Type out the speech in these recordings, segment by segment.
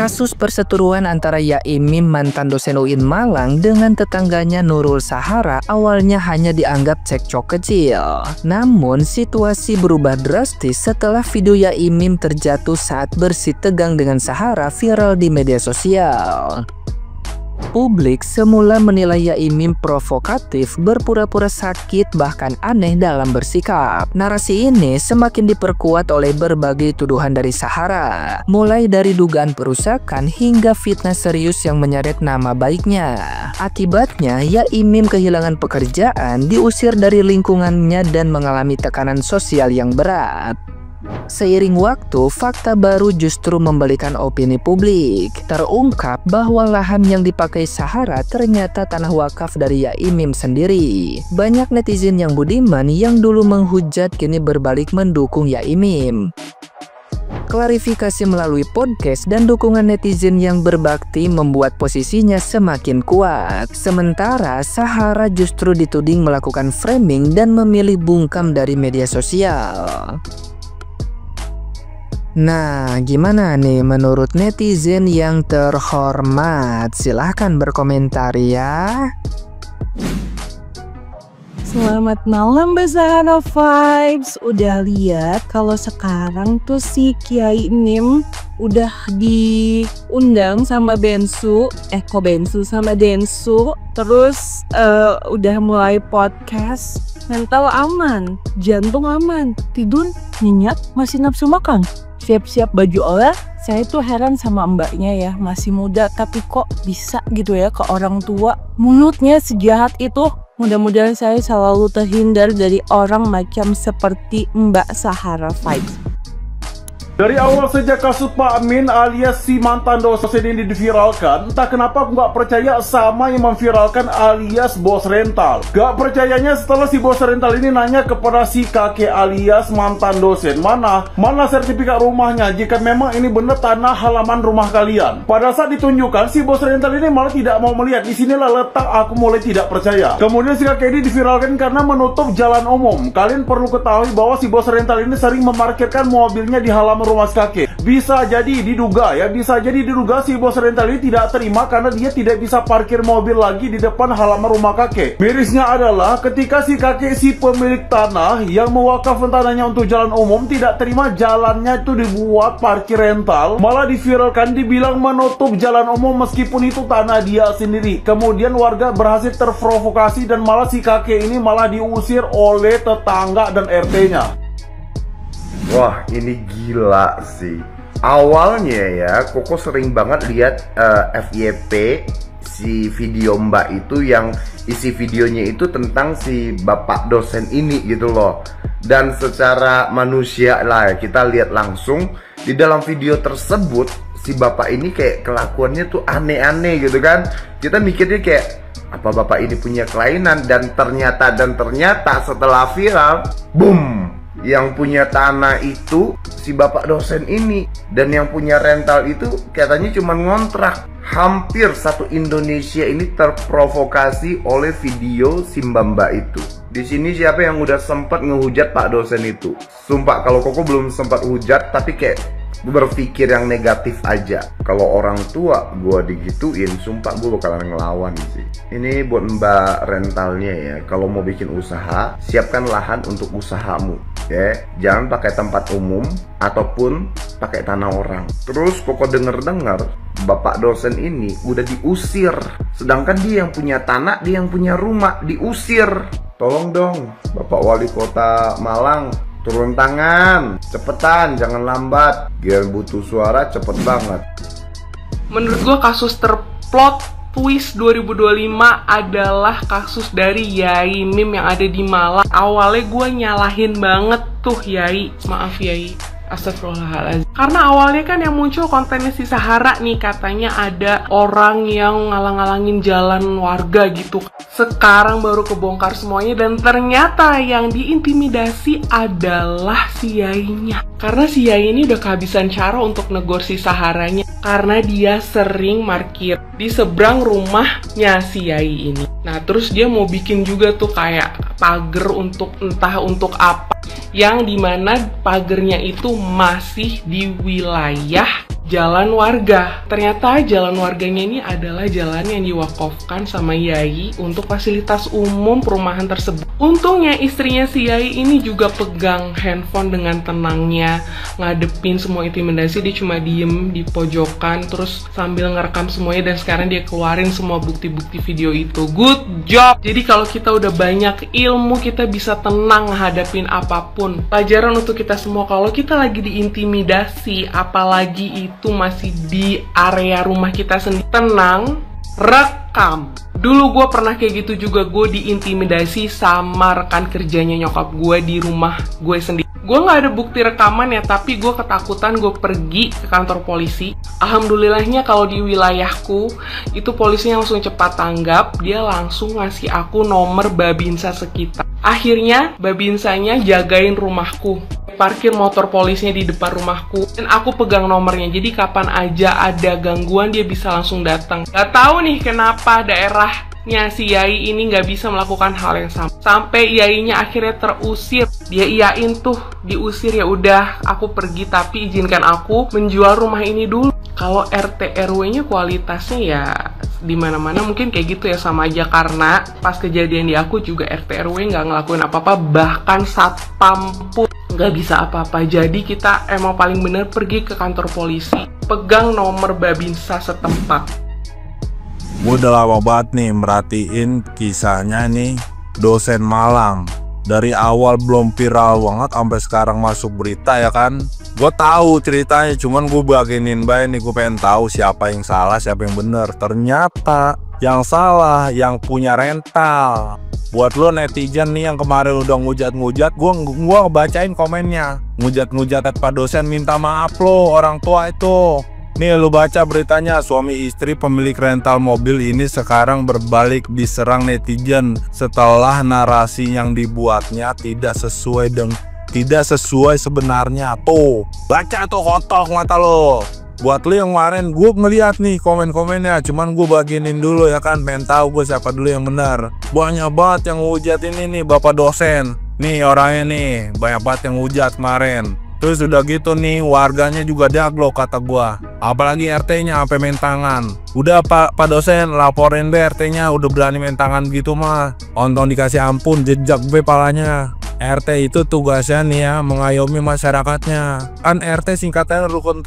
Kasus perseteruan antara Yaimim mantan dosen UIN Malang dengan tetangganya Nurul Sahara awalnya hanya dianggap cekcok kecil. Namun situasi berubah drastis setelah video Yaimim terjatuh saat bersih tegang dengan Sahara viral di media sosial. Publik semula menilai Yaimim provokatif, berpura-pura sakit, bahkan aneh dalam bersikap. Narasi ini semakin diperkuat oleh berbagai tuduhan dari Sahara, mulai dari dugaan perusakan hingga fitnah serius yang menyeret nama baiknya. Akibatnya, Yaimim kehilangan pekerjaan, diusir dari lingkungannya, dan mengalami tekanan sosial yang berat. Seiring waktu, fakta baru justru membalikan opini publik. Terungkap bahwa lahan yang dipakai Sahara ternyata tanah wakaf dari Yaimim sendiri. Banyak netizen yang budiman yang dulu menghujat kini berbalik mendukung Yaimim. Klarifikasi melalui podcast dan dukungan netizen yang berbakti membuat posisinya semakin kuat. Sementara Sahara justru dituding melakukan framing dan memilih bungkam dari media sosial. Nah, gimana nih menurut netizen yang terhormat? Silahkan berkomentar ya. Selamat malam Mbak Sahara Vibes. Udah lihat kalau sekarang tuh si Kiai Nim udah diundang sama Bensu, sama Densu. Terus udah mulai podcast. Mental aman, jantung aman, tidur nyenyak, masih nafsu makan. Siap-siap baju olah. Saya tuh heran sama mbaknya ya, masih muda tapi kok bisa gitu ya ke orang tua. Mulutnya sejahat itu. Mudah-mudahan saya selalu terhindar dari orang macam seperti Mbak Sahara Vibes. Dari awal sejak kasus Pak Amin alias si mantan dosen ini diviralkan, entah kenapa aku nggak percaya sama yang memviralkan alias bos rental. Gak percayanya setelah si bos rental ini nanya kepada si kakek alias mantan dosen, mana sertifikat rumahnya jika memang ini benar tanah halaman rumah kalian. Pada saat ditunjukkan, si bos rental ini malah tidak mau melihat. Disinilah letak aku mulai tidak percaya. Kemudian si kakek ini diviralkan karena menutup jalan umum. Kalian perlu ketahui bahwa si bos rental ini sering memarkirkan mobilnya di halaman rumah kakek. Bisa jadi diduga si bos rental ini tidak terima karena dia tidak bisa parkir mobil lagi di depan halaman rumah kakek. Mirisnya adalah ketika si kakek si pemilik tanah yang mewakafkan tanahnya untuk jalan umum tidak terima jalannya itu dibuat parkir rental, malah diviralkan dibilang menutup jalan umum meskipun itu tanah dia sendiri. Kemudian warga berhasil terprovokasi dan malah si kakek ini malah diusir oleh tetangga dan RT-nya. Wah, ini gila sih. Awalnya ya, Koko sering banget lihat FYP si video mbak itu yang isi videonya itu tentang si bapak dosen ini gitu loh. Dan secara manusia lah kita lihat langsung di dalam video tersebut si bapak ini kayak kelakuannya tuh aneh-aneh gitu kan. Kita mikirnya kayak apa bapak ini punya kelainan, dan ternyata setelah viral, boom, yang punya tanah itu si bapak dosen ini, dan yang punya rental itu katanya cuma ngontrak. Hampir satu Indonesia ini terprovokasi oleh video si mbak itu. Di sini siapa yang udah sempat ngehujat pak dosen itu? Sumpah kalau Koko belum sempat hujat, tapi kayak berpikir yang negatif aja. Kalau orang tua gua digituin, sumpah gua bakalan ngelawan sih. Ini buat mbak rentalnya ya, kalau mau bikin usaha, siapkan lahan untuk usahamu ya. Jangan pakai tempat umum ataupun pakai tanah orang. Terus Koko denger-dengar bapak dosen ini udah diusir, sedangkan dia yang punya tanah, dia yang punya rumah, diusir. Tolong dong Bapak Wali Kota Malang, turun tangan, cepetan, jangan lambat. Biar butuh suara cepet banget. Menurut gue kasus terplot twist 2025 adalah kasus dari Yaimim yang ada di Malang. Awalnya gue nyalahin banget tuh Yai, maaf Yai, astagfirullahaladzim. Karena awalnya kan yang muncul kontennya si Sahara nih, katanya ada orang yang ngalang-ngalangin jalan warga gitu. Sekarang baru kebongkar semuanya, dan ternyata yang diintimidasi adalah si Yainya. Karena si Yai ini udah kehabisan cara untuk negor si Saharanya, karena dia sering parkir di seberang rumahnya si Yai ini. Nah terus dia mau bikin juga tuh kayak pagar untuk entah untuk apa, yang dimana pagernya itu masih di wilayah jalan warga. Ternyata jalan warganya ini adalah jalan yang diwakafkan sama Yai untuk fasilitas umum perumahan tersebut. Untungnya istrinya si Yai ini juga pegang handphone dengan tenangnya, ngadepin semua intimidasi. Dia cuma diem di pojokan terus sambil ngerekam semuanya, dan sekarang dia keluarin semua bukti-bukti video itu. Good job! Jadi kalau kita udah banyak ilmu, kita bisa tenang ngadepin apapun. Pelajaran untuk kita semua, kalau kita lagi diintimidasi, apalagi itu masih di area rumah kita sendiri, tenang, rekam. Dulu gue pernah kayak gitu juga, gue diintimidasi sama rekan kerjanya nyokap gue di rumah gue sendiri. Gue gak ada bukti rekaman ya, tapi gue ketakutan, gue pergi ke kantor polisi. Alhamdulillahnya kalau di wilayahku, itu polisinya langsung cepat tanggap, dia langsung ngasih aku nomor babinsa sekitar. Akhirnya babinsanya jagain rumahku, parkir motor polisnya di depan rumahku, dan aku pegang nomornya. Jadi kapan aja ada gangguan dia bisa langsung datang. Gak tahu nih kenapa daerahnya si Yai ini nggak bisa melakukan hal yang sama. Sampai Yainya akhirnya terusir. Dia iyain tuh diusir, ya udah aku pergi tapi izinkan aku menjual rumah ini dulu. Kalau RT RW-nya kualitasnya ya di mana-mana mungkin kayak gitu ya, sama aja. Karena pas kejadian di aku juga RT RW nggak ngelakuin apa-apa, bahkan satpam pun nggak bisa apa-apa. Jadi kita emang paling bener pergi ke kantor polisi, pegang nomor babinsa setempat. Gue udah lama banget nih merhatiin kisahnya nih dosen Malang. Dari awal belum viral banget sampai sekarang masuk berita ya kan. Gue tahu ceritanya, cuman gue baginin baik nih, gue pengen tahu siapa yang salah, siapa yang bener. Ternyata yang salah yang punya rental. Buat lo netizen nih yang kemarin udah ngujat-ngujat, gue ngebacain komennya. Ngujat-ngujat Pak dosen minta maaf lo orang tua itu. Nih lu baca beritanya, suami istri pemilik rental mobil ini sekarang berbalik diserang netizen setelah narasi yang dibuatnya tidak sesuai sebenarnya. Tuh, baca tuh kotok mata lo. Buat lu yang kemarin gue ngeliat nih komen-komennya, cuman gue baginin dulu ya kan, pengen tahu gue siapa dulu yang benar. Banyak banget yang ngujat ini nih Bapak dosen. Nih orangnya nih, banyak banget yang ngujat kemarin. Terus udah gitu nih warganya juga diaglok kata gua. Apalagi RT-nya sampai main tangan. Udah Pak dosen laporin deh RT-nya, udah berani main tangan gitu mah. Ontong dikasih ampun, jejak be palanya. RT itu tugasnya nih ya mengayomi masyarakatnya. Kan RT singkatnya rukun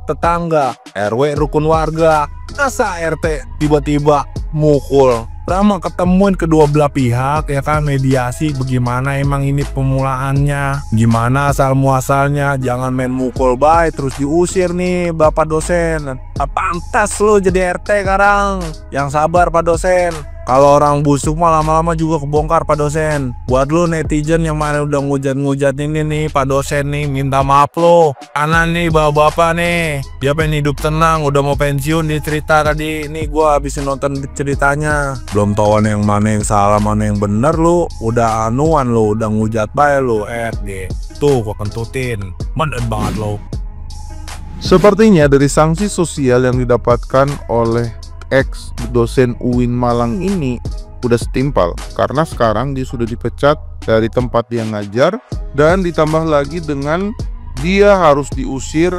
tetangga, RW rukun warga. Masa RT tiba-tiba mukul? Pertama ketemuin kedua belah pihak ya kan, mediasi bagaimana emang ini pemulaannya, gimana asal muasalnya, jangan main mukul baik terus diusir nih Bapak dosen. Pantas lo jadi RT sekarang, yang sabar Pak dosen. Kalau orang busuk mah lama-lama juga kebongkar Pak dosen. Buat lo netizen yang mana udah ngujat-ngujat ini nih Pak dosen nih, minta maaf lo. Karena nih bapak-bapak nih, dia pengen hidup tenang, udah mau pensiun. Dia cerita tadi, nih gua habisin nonton ceritanya. Belum tahu yang mana yang salah, mana yang bener lo. Udah anuan lo, udah ngujat bae lo. RD. Tuh gua kentutin. Menden banget lo. Sepertinya dari sanksi sosial yang didapatkan oleh ex dosen UIN Malang ini udah setimpal, karena sekarang dia sudah dipecat dari tempat dia ngajar, dan ditambah lagi dengan dia harus diusir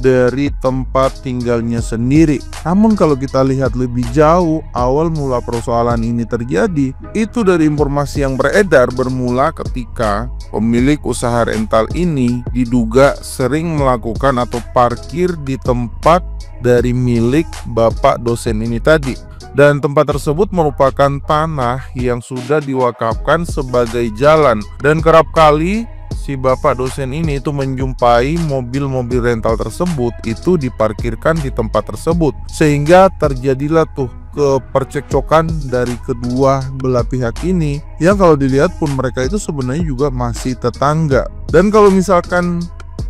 dari tempat tinggalnya sendiri. Namun kalau kita lihat lebih jauh, awal mula persoalan ini terjadi itu dari informasi yang beredar bermula ketika pemilik usaha rental ini diduga sering melakukan atau parkir di tempat dari milik Bapak dosen ini tadi. Dan tempat tersebut merupakan tanah yang sudah diwakafkan sebagai jalan, dan kerap kali si Bapak dosen ini itu menjumpai mobil-mobil rental tersebut itu diparkirkan di tempat tersebut, sehingga terjadilah tuh kepercekcokan dari kedua belah pihak ini, yang kalau dilihat pun mereka itu sebenarnya juga masih tetangga. Dan kalau misalkan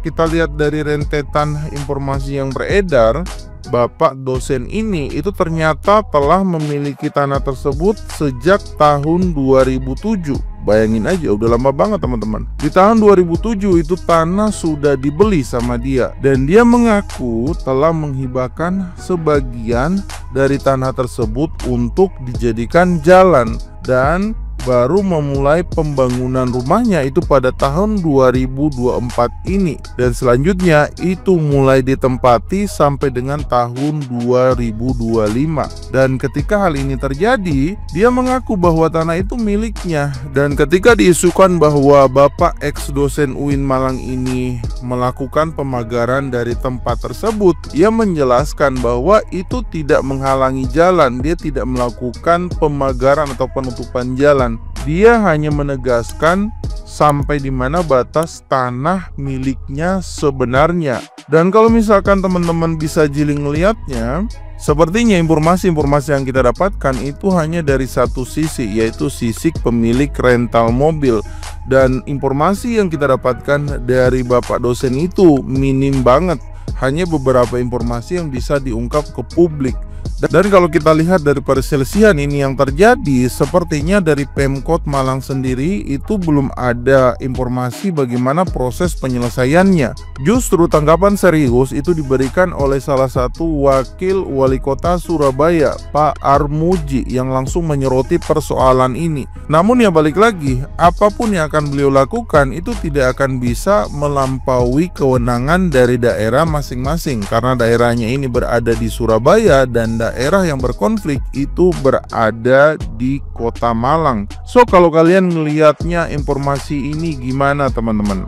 kita lihat dari rentetan informasi yang beredar, Bapak dosen ini itu ternyata telah memiliki tanah tersebut sejak tahun 2007. Bayangin aja, udah lama banget teman-teman. Di tahun 2007 itu tanah sudah dibeli sama dia, dan dia mengaku telah menghibahkan sebagian dari tanah tersebut untuk dijadikan jalan. Dan baru memulai pembangunan rumahnya itu pada tahun 2024 ini, dan selanjutnya itu mulai ditempati sampai dengan tahun 2025. Dan ketika hal ini terjadi, dia mengaku bahwa tanah itu miliknya. Dan ketika diisukan bahwa Bapak ex dosen UIN Malang ini melakukan pemagaran dari tempat tersebut, ia menjelaskan bahwa itu tidak menghalangi jalan, dia tidak melakukan pemagaran atau penutupan jalan. Dia hanya menegaskan sampai di mana batas tanah miliknya sebenarnya. Dan kalau misalkan teman-teman bisa jeli ngelihatnya, sepertinya informasi-informasi yang kita dapatkan itu hanya dari satu sisi, yaitu sisi pemilik rental mobil. Dan informasi yang kita dapatkan dari Bapak dosen itu minim banget, hanya beberapa informasi yang bisa diungkap ke publik. Dan kalau kita lihat dari perselisihan ini yang terjadi, sepertinya dari Pemkot Malang sendiri itu belum ada informasi bagaimana proses penyelesaiannya. Justru tanggapan serius itu diberikan oleh salah satu wakil wali kota Surabaya, Pak Armuji, yang langsung menyoroti persoalan ini. Namun ya balik lagi, apapun yang akan beliau lakukan itu tidak akan bisa melampaui kewenangan dari daerah masing-masing, karena daerahnya ini berada di Surabaya dan daerah yang berkonflik itu berada di Kota Malang. So kalau kalian melihatnya informasi ini gimana teman-teman?